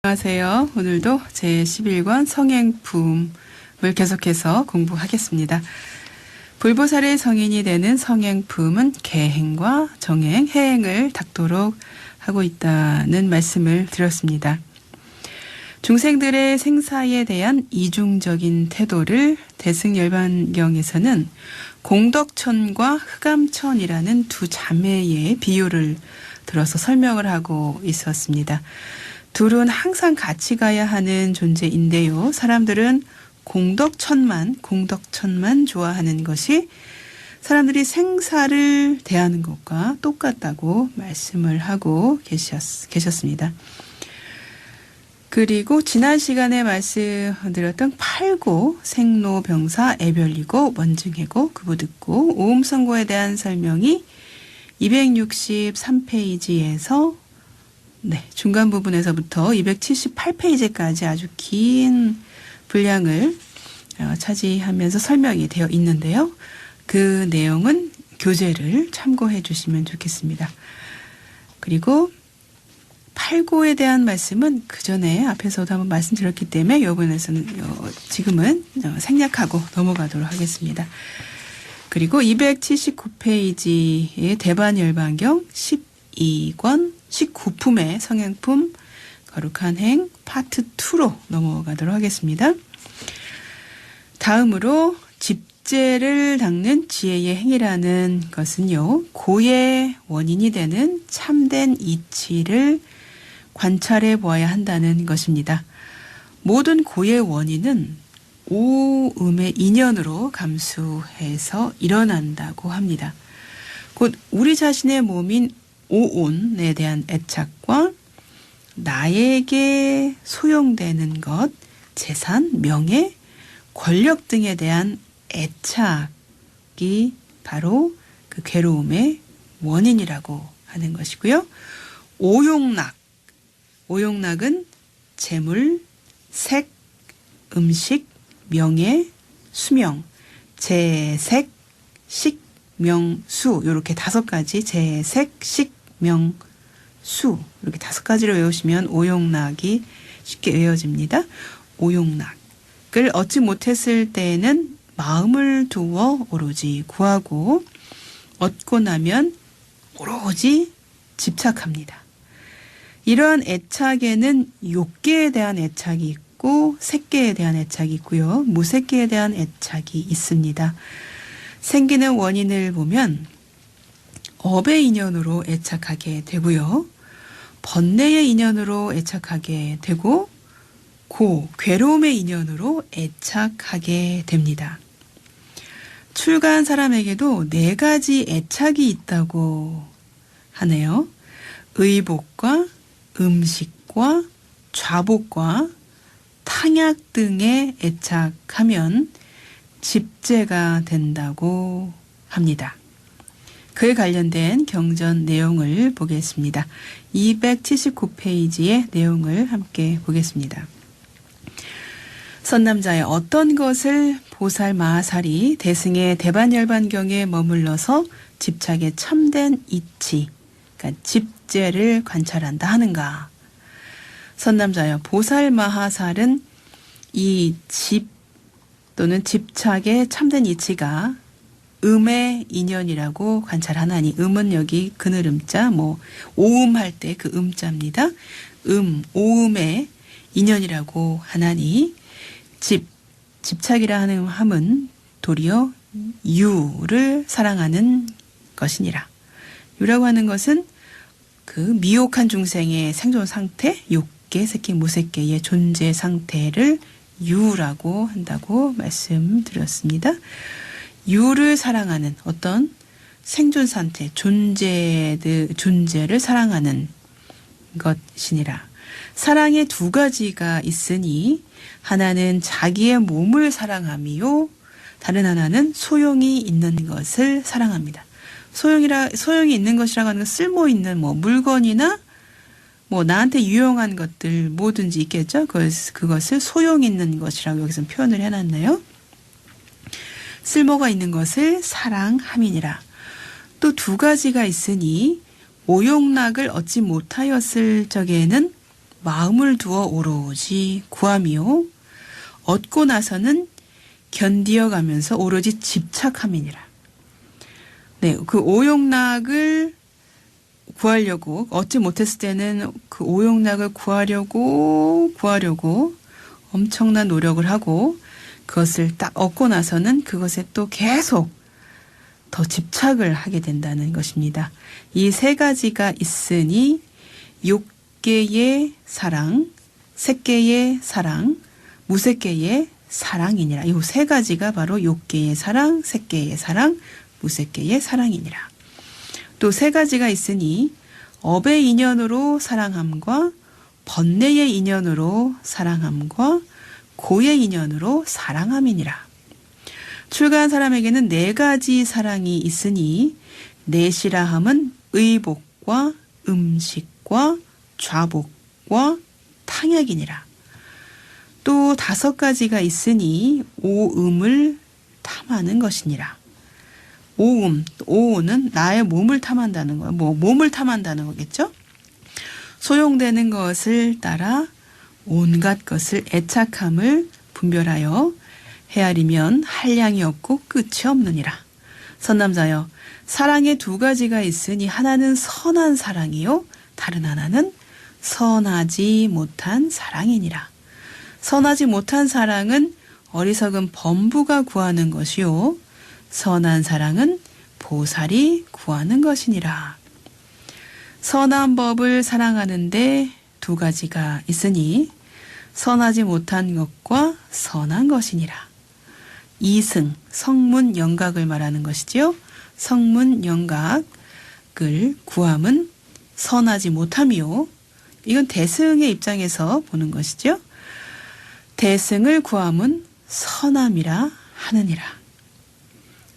안녕하세요. 오늘도 제11권 성행품을 계속해서 공부하겠습니다. 불보살의 성인이 되는 성행품은 계행과 정행, 해행을 닦도록 하고 있다는 말씀을 드렸습니다. 중생들의 생사에 대한 이중적인 태도를 대승열반경에서는 공덕천과 흑암천이라는 두 자매의 비유를 들어서 설명을 하고 있었습니다. 둘은 항상 같이 가야 하는 존재인데요. 사람들은 공덕천만 좋아하는 것이 사람들이 생사를 대하는 것과 똑같다고 말씀을 하고 계셨습니다. 그리고 지난 시간에 말씀드렸던 팔고, 생로병사, 애별리고, 원증해고, 구부듣고, 오음선고에 대한 설명이 263페이지에서 중간 부분에서부터 278페이지까지 아주 긴 분량을 차지하면서 설명이 되어 있는데요. 그 내용은 교재를 참고해 주시면 좋겠습니다. 그리고 팔고에 대한 말씀은 그 전에 앞에서도 한번 말씀드렸기 때문에 지금은 생략하고 넘어가도록 하겠습니다. 그리고 279페이지의 대반열반경 12권 19품의 성행품 거룩한 행 파트 2로 넘어가도록 하겠습니다. 다음으로 집재를 닦는 지혜의 행이라는 것은요. 고의 원인이 되는 참된 이치를 관찰해 보아야 한다는 것입니다. 모든 고의 원인은 오음의 인연으로 감수해서 일어난다고 합니다. 곧 우리 자신의 몸인 오온에 대한 애착과 나에게 소용되는 것, 재산, 명예, 권력 등에 대한 애착이 바로 그 괴로움의 원인이라고 하는 것이고요. 오용락은 재물, 색, 음식, 명예, 수명, 재색, 식, 명, 수 이렇게 5가지 재색, 식, 명, 수 이렇게 5가지를 외우시면 오용락이 쉽게 외워집니다. 오용락을 얻지 못했을 때에는 마음을 두어 오로지 구하고 얻고 나면 오로지 집착합니다. 이러한 애착에는 욕계에 대한 애착이 있고 색계에 대한 애착이 있고요. 무색계에 대한 애착이 있습니다. 생기는 원인을 보면 업의 인연으로 애착하게 되고요. 번뇌의 인연으로 애착하게 되고 괴로움의 인연으로 애착하게 됩니다. 출가한 사람에게도 4가지 애착이 있다고 하네요. 의복과 음식과 좌복과 탕약 등에 애착하면 집재가 된다고 합니다. 그에 관련된 경전 내용을 보겠습니다. 279페이지의 내용을 함께 보겠습니다. 선남자의 어떤 것을 보살 마하살이 대승의 대반열반경에 머물러서 집착의 참된 이치, 그러니까 집재를 관찰한다 하는가. 선남자여 보살 마하살은 이 집 또는 집착의 참된 이치가 음의 인연이라고 관찰하나니, 음은 여기 그늘음자, 오음할 때 그 음자입니다. 오음의 인연이라고 하나니, 집착이라 하는 함은 도리어 유를 사랑하는 것이니라. 유라고 하는 것은 그 미혹한 중생의 생존 상태, 욕계, 색계, 무색계의 존재 상태를 유라고 한다고 말씀드렸습니다. 유를 사랑하는 어떤 생존 상태, 존재를 사랑하는 것이니라. 사랑의 2가지가 있으니 하나는 자기의 몸을 사랑함이요, 다른 하나는 소용이 있는 것을 사랑합니다. 소용이 있는 것이라고 하는 건 쓸모 있는 물건이나 나한테 유용한 것들 뭐든지 있겠죠. 그것을 소용 있는 것이라고 여기서 표현을 해놨네요. 쓸모가 있는 것을 사랑함이니라. 또 2가지가 있으니 오용락을 얻지 못하였을 적에는 마음을 두어 오로지 구함이요. 얻고 나서는 견디어가면서 오로지 집착함이니라. 네, 그 오용락을 구하려고 얻지 못했을 때는 그 오용락을 구하려고 엄청난 노력을 하고 그것을 딱 얻고 나서는 그것에 또 계속 더 집착을 하게 된다는 것입니다. 이 세 가지가 있으니 욕계의 사랑, 색계의 사랑, 무색계의 사랑이니라. 이 세 가지가 바로 욕계의 사랑, 색계의 사랑, 무색계의 사랑이니라. 또 세 가지가 있으니 업의 인연으로 사랑함과 번뇌의 인연으로 사랑함과 고의 인연으로 사랑함이니라. 출가한 사람에게는 네 가지 사랑이 있으니 넷이라 함은 의복과 음식과 좌복과 탕약이니라. 또 다섯 가지가 있으니 오음을 탐하는 것이니라. 오음은 나의 몸을 탐한다는 거예요. 몸을 탐한다는 거겠죠? 소용되는 것을 따라 온갖 것을 애착함을 분별하여 헤아리면 한량이 없고 끝이 없느니라. 선남자여, 사랑의 두 가지가 있으니 하나는 선한 사랑이요 다른 하나는 선하지 못한 사랑이니라. 선하지 못한 사랑은 어리석은 범부가 구하는 것이요 선한 사랑은 보살이 구하는 것이니라. 선한 법을 사랑하는데 두 가지가 있으니 선하지 못한 것과 선한 것이니라. 이승, 성문영각을 말하는 것이지요. 성문영각을 구함은 선하지 못함이요. 이건 대승의 입장에서 보는 것이죠. 대승을 구함은 선함이라 하느니라.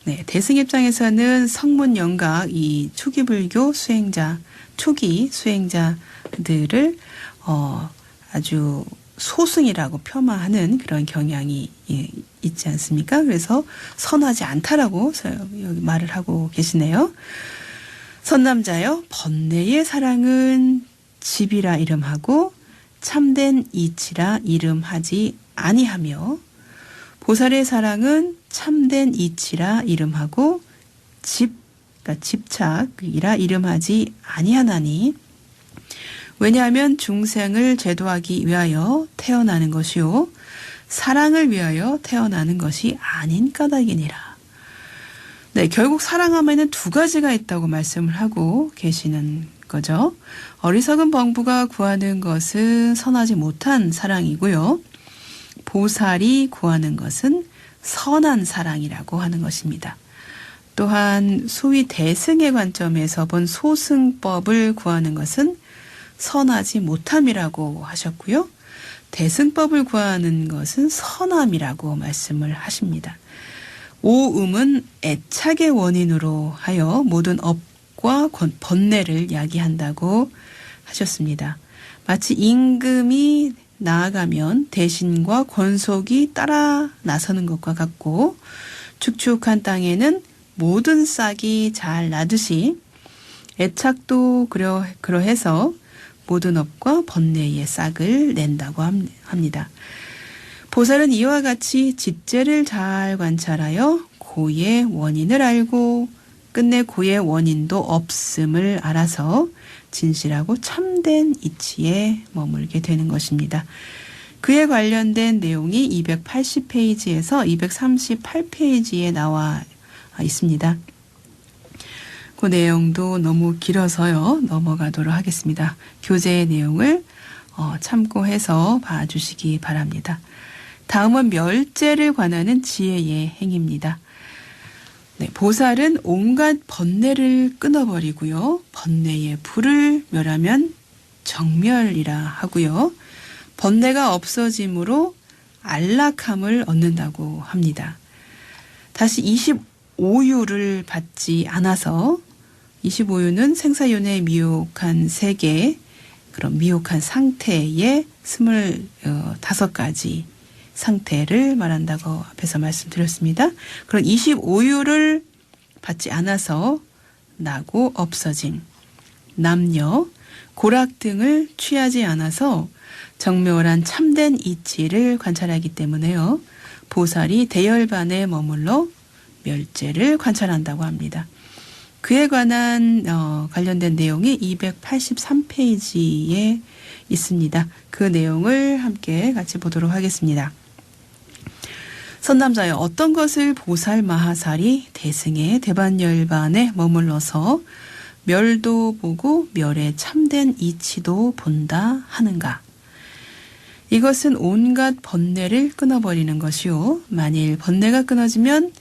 네, 대승 입장에서는 성문영각, 이 초기 불교 수행자, 초기 수행자들을 아주 소승이라고 폄하하는 그런 경향이 있지 않습니까? 그래서 선하지 않다라고 여기 말을 하고 계시네요. 선남자여, 번뇌의 사랑은 집이라 이름하고 참된 이치라 이름하지 아니하며 보살의 사랑은 참된 이치라 이름하고 그러니까 집착이라 이름하지 아니하나니 왜냐하면 중생을 제도하기 위하여 태어나는 것이요 사랑을 위하여 태어나는 것이 아닌 까닭이니라. 네, 결국 사랑함에는 두 가지가 있다고 말씀을 하고 계시는 거죠. 어리석은 범부가 구하는 것은 선하지 못한 사랑이고요. 보살이 구하는 것은 선한 사랑이라고 하는 것입니다. 또한 소위 대승의 관점에서 본 소승법을 구하는 것은 선하지 못함이라고 하셨고요. 대승법을 구하는 것은 선함이라고 말씀을 하십니다. 오음은 애착의 원인으로 하여 모든 업과 번뇌를 야기한다고 하셨습니다. 마치 임금이 나아가면 대신과 권속이 따라 나서는 것과 같고 축축한 모든 싹이 잘 나듯이 애착도 그러해서 모든 업과 번뇌의 싹을 낸다고 합니다. 보살은 이와 같이 집재를 잘 관찰하여 고의 원인을 알고 끝내 고의 원인도 없음을 알아서 진실하고 참된 이치에 머물게 되는 것입니다. 그에 관련된 내용이 280페이지에서 238페이지에 나와 있습니다. 그 내용도 너무 길어서요. 넘어가도록 하겠습니다. 교재의 내용을 참고해서 봐주시기 바랍니다. 다음은 멸죄를 관하는 지혜의 행입니다. 네, 보살은 온갖 번뇌를 끊어버리고요. 번뇌의 불을 멸하면 정멸이라 하고요. 번뇌가 없어짐으로 안락함을 얻는다고 합니다. 다시 25유를 받지 않아서 25유는 생사윤회 미혹한 세계 그런 미혹한 상태의 25가지 상태를 말한다고 앞에서 말씀드렸습니다. 그런 25유를 받지 않아서 나고 없어짐, 남녀, 고락 등을 취하지 않아서 정묘한 참된 이치를 관찰하기 때문에요. 보살이 대열반에 머물러 멸제를 관찰한다고 합니다. 그에 관한 관련된 내용이 283페이지에 있습니다. 그 내용을 함께 같이 보도록 하겠습니다. 선남자여, 어떤 것을 보살 마하살이 대승의 대반열반에 머물러서 멸도 보고 멸의 참된 이치도 본다 하는가? 이것은 온갖 번뇌를 끊어버리는 것이요. 만일 번뇌가 끊어지면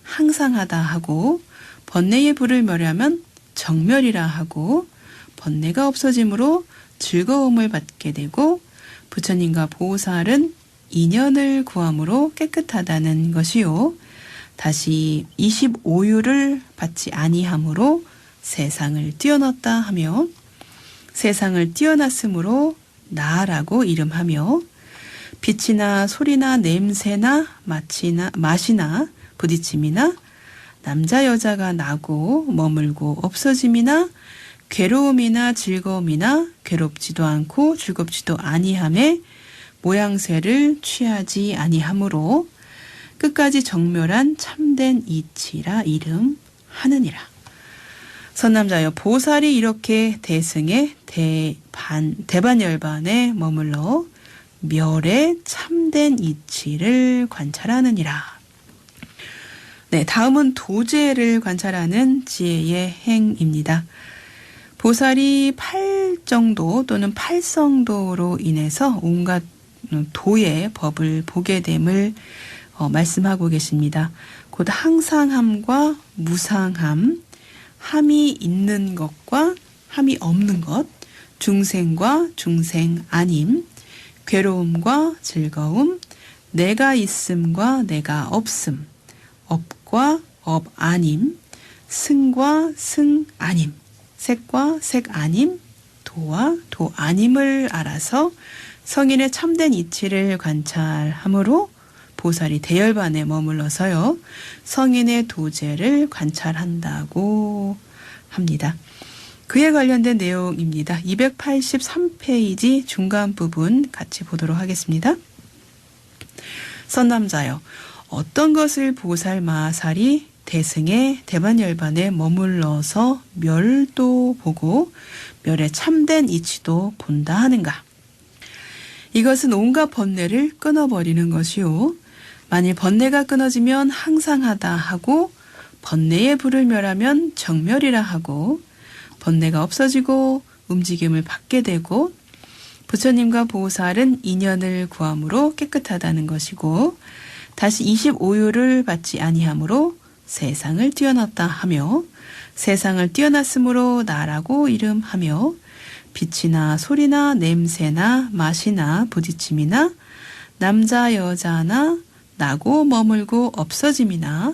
항상하다 하고, 번뇌의 불을 멸하면 정멸이라 하고, 번뇌가 없어짐으로 즐거움을 받게 되고, 부처님과 보살은 인연을 구함으로 깨끗하다는 것이요. 다시 25유를 받지 아니함으로 세상을 뛰어났다 하며, 세상을 뛰어났으므로 나라고 이름하며, 빛이나 소리나 냄새나 맛이나 부딪힘이나 남자 여자가 나고 머물고 없어짐이나 괴로움이나 즐거움이나 괴롭지도 않고 즐겁지도 아니함에 모양새를 취하지 아니하므로 끝까지 정멸한 참된 이치라 이름하느니라. 선남자여, 보살이 이렇게 대승의 대반열반에 머물러 멸의 참된 이치를 관찰하느니라. 네, 다음은 도제를 관찰하는 지혜의 행입니다. 보살이 팔정도 또는 팔성도로 인해서 온갖 도의 법을 보게 됨을 말씀하고 계십니다. 곧 항상함과 무상함, 함이 있는 것과 함이 없는 것, 중생과 중생 아님, 괴로움과 즐거움, 내가 있음과 내가 없음, 업과 업 아님, 승과 승 아님, 색과 색 아님, 도와 도 아님을 알아서 성인의 참된 이치를 관찰함으로 보살이 대열반에 머물러서요, 성인의 도제를 관찰한다고 합니다. 그에 관련된 내용입니다. 283페이지 중간 부분 같이 보도록 하겠습니다. 선남자여, 어떤 것을 보살 마하살이 대승의 대반열반에 머물러서 멸도 보고 멸의 참된 이치도 본다 하는가? 이것은 온갖 번뇌를 끊어버리는 것이요. 만일 번뇌가 끊어지면 항상하다 하고, 번뇌의 불을 멸하면 정멸이라 하고, 번뇌가 없어지고 움직임을 받게 되고, 부처님과 보살은 인연을 구함으로 깨끗하다는 것이고, 다시 25유를 받지 아니함으로 세상을 뛰어났다 하며, 세상을 뛰어났으므로 나라고 이름하며, 빛이나 소리나 냄새나 맛이나 부딪힘이나 남자 여자나 나고 머물고 없어짐이나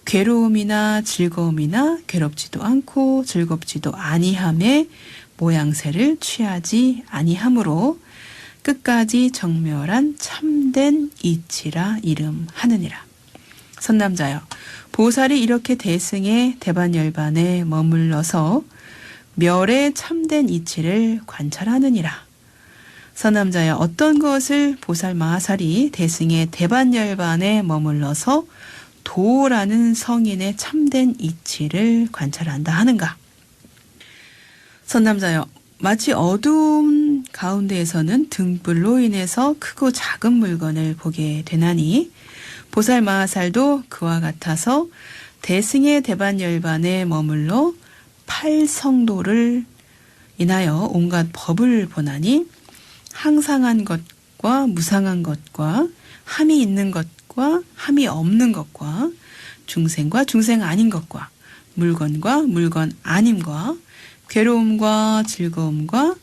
괴로움이나 즐거움이나 괴롭지도 않고 즐겁지도 아니함에 모양새를 취하지 아니함으로 끝까지 정멸한 참된 이치라 이름하느니라. 선남자여, 보살이 이렇게 대승의 대반열반에 머물러서 멸의 참된 이치를 관찰하느니라. 선남자여, 어떤 것을 보살 마하살이 대승의 대반열반에 머물러서 도라는 성인의 참된 이치를 관찰한다 하는가? 선남자여, 마치 어두움 가운데에서는 등불로 인해서 크고 작은 물건을 보게 되나니, 보살 마하살도 그와 같아서 대승의 대반열반에 머물러 팔성도를 인하여 온갖 법을 보나니, 항상한 것과 무상한 것과 함이 있는 것과 함이 없는 것과 중생과 중생 아닌 것과 물건과 물건 아님과 괴로움과 즐거움과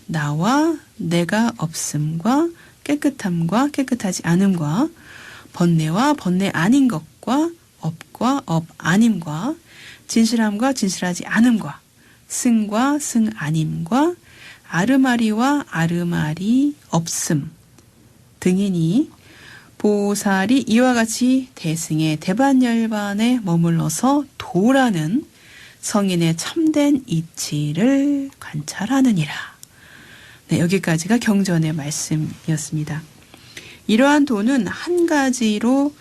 나와 내가 없음과 깨끗함과 깨끗하지 않음과 번뇌와 번뇌 아닌 것과 업과 업 아님과 진실함과 진실하지 않음과 승과 승 아님과 아르마리와 아르마리 없음 등이니, 보살이 이와 같이 대승의 대반열반에 머물러서 도라는 성인의 참된 이치를 관찰하느니라. 네, 여기까지가 경전의 말씀이었습니다. 이러한 도는 한 가지로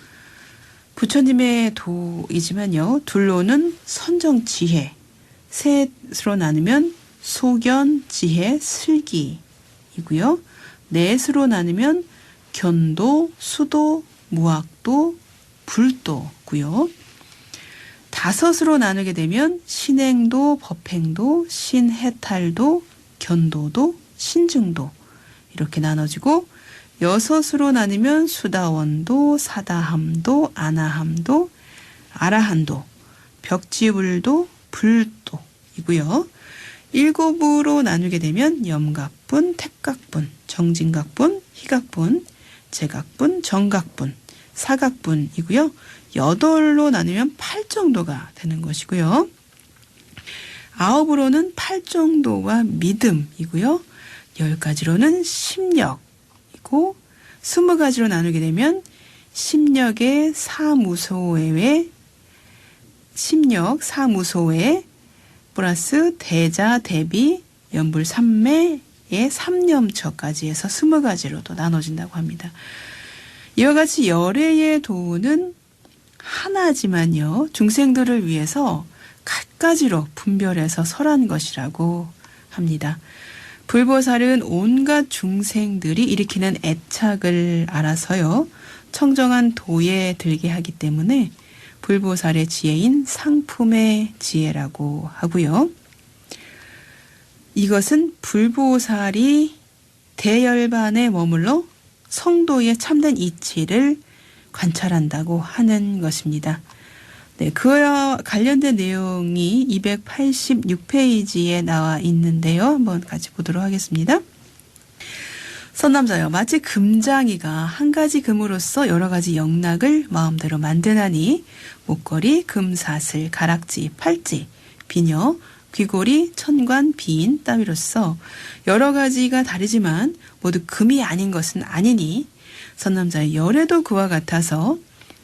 부처님의 도이지만요. 둘로는 선정 지혜, 셋으로 나누면 소견, 지혜, 슬기이고요. 넷으로 나누면 견도, 수도, 무학도, 불도고요. 다섯으로 나누게 되면 신행도, 법행도, 신해탈도, 견도도, 신증도 이렇게 나눠지고 여섯으로 나누면 수다원도, 사다함도, 아나함도, 아라한도, 벽지불도, 불도이고요. 일곱으로 나누게 되면 염각분, 택각분, 정진각분, 희각분, 제각분, 정각분, 사각분이고요. 여덟로 나누면 팔정도가 되는 것이고요. 아홉으로는 팔정도와 믿음이고요. 10가지로는 심력이고 20가지로 나누게 되면 심력의 사무소외, 심력, 사무소외 플러스 대자, 대비, 연불, 삼매의 삼념처까지 해서 20가지로도 나눠진다고 합니다. 이와 같이 열애의 도는 하나지만요. 중생들을 위해서 갖가지로 분별해서 설한 것이라고 합니다. 불보살은 온갖 중생들이 일으키는 애착을 알아서요. 청정한 도에 들게 하기 때문에 불보살의 지혜인 상품의 지혜라고 하고요. 이것은 불보살이 대열반에 머물러 성도의 참된 이치를 관찰한다고 하는 것입니다. 네, 그와 관련된 내용이 286페이지에 나와 있는데요. 한번 같이 보도록 하겠습니다. 선남자여, 마치 금장이가 한 가지 금으로써 여러 가지 영락을 마음대로 만드나니 목걸이, 금사슬, 가락지, 팔찌, 비녀, 귀고리, 천관, 비인 따위로서 여러 가지가 다르지만 모두 금이 아닌 것은 아니니 선남자의 열애도 그와 같아서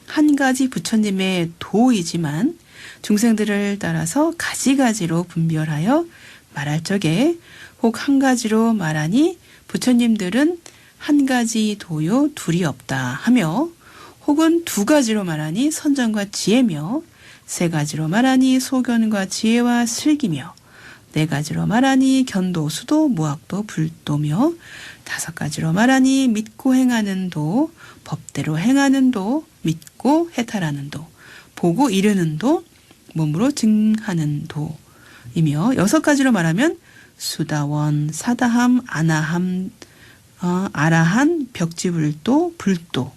한 가지 부처님의 도이지만 중생들을 따라서 가지가지로 분별하여 말할 적에 혹 한 가지로 말하니 부처님들은 한 가지 도요 둘이 없다 하며 혹은 두 가지로 말하니 선정과 지혜며 세 가지로 말하니 소견과 지혜와 슬기며 네 가지로 말하니 견도, 수도, 무학도, 불도며 다섯 가지로 말하니 믿고 행하는 도, 법대로 행하는 도, 믿고 해탈하는 도, 보고 이르는 도, 몸으로 증하는 도이며 여섯 가지로 말하면 수다원, 사다함, 아나함, 아라한, 벽지불도, 불도며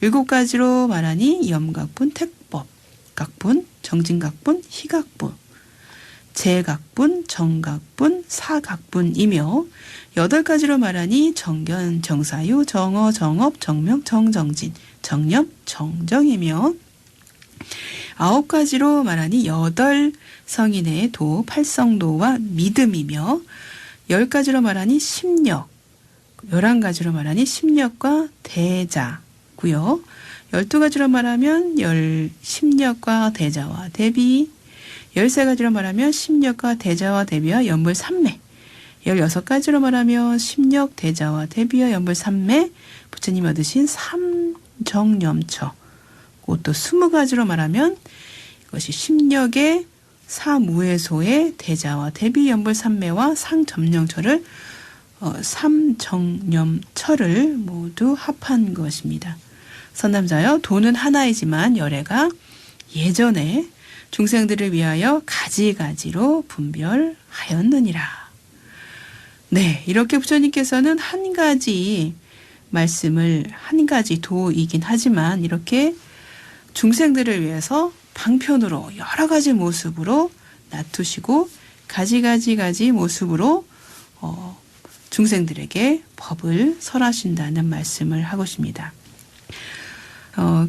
일곱 가지로 말하니 염각분, 택법, 각분, 정진각분, 희각분, 제각분, 정각분, 사각분이며 여덟 가지로 말하니 정견, 정사유, 정어, 정업, 정명, 정정진, 정념, 정정이며 아홉 가지로 말하니 여덟 성인의 도, 팔성도와 믿음이며 열 가지로 말하니 심력, 11가지로 말하니 심력과 대자고요. 12가지로 말하면 심력과 대자와 대비, 13가지로 말하면 심력과 대자와 대비와 연불 삼매, 16가지로 말하면 심력, 대자와 대비와 연불 삼매, 부처님이 얻으신 삼정념처, 또 20가지로 말하면 이것이 심력의 사무회소의 대자와 대비, 연불 삼매와 상점령처를 삼정념처를 모두 합한 것입니다. 선남자여, 도는 하나이지만 열애가 예전에 중생들을 위하여 가지가지로 분별하였느니라. 네, 이렇게 부처님께서는 한 가지 말씀을 한 가지 도이긴 하지만 이렇게 중생들을 위해서 방편으로 여러 가지 모습으로 나투시고 가지 모습으로 중생들에게 법을 설하신다는 말씀을 하고 있습니다.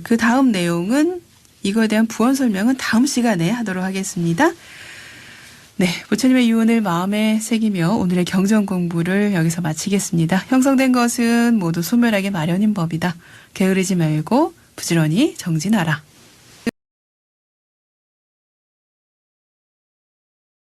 그 다음 내용은 이거에 대한 부언 설명은 다음 시간에 하도록 하겠습니다. 네, 부처님의 유언을 마음에 새기며 오늘의 경전 공부를 여기서 마치겠습니다. 형성된 것은 모두 소멸하게 마련인 법이다. 게으르지 말고 부지런히 정진하라.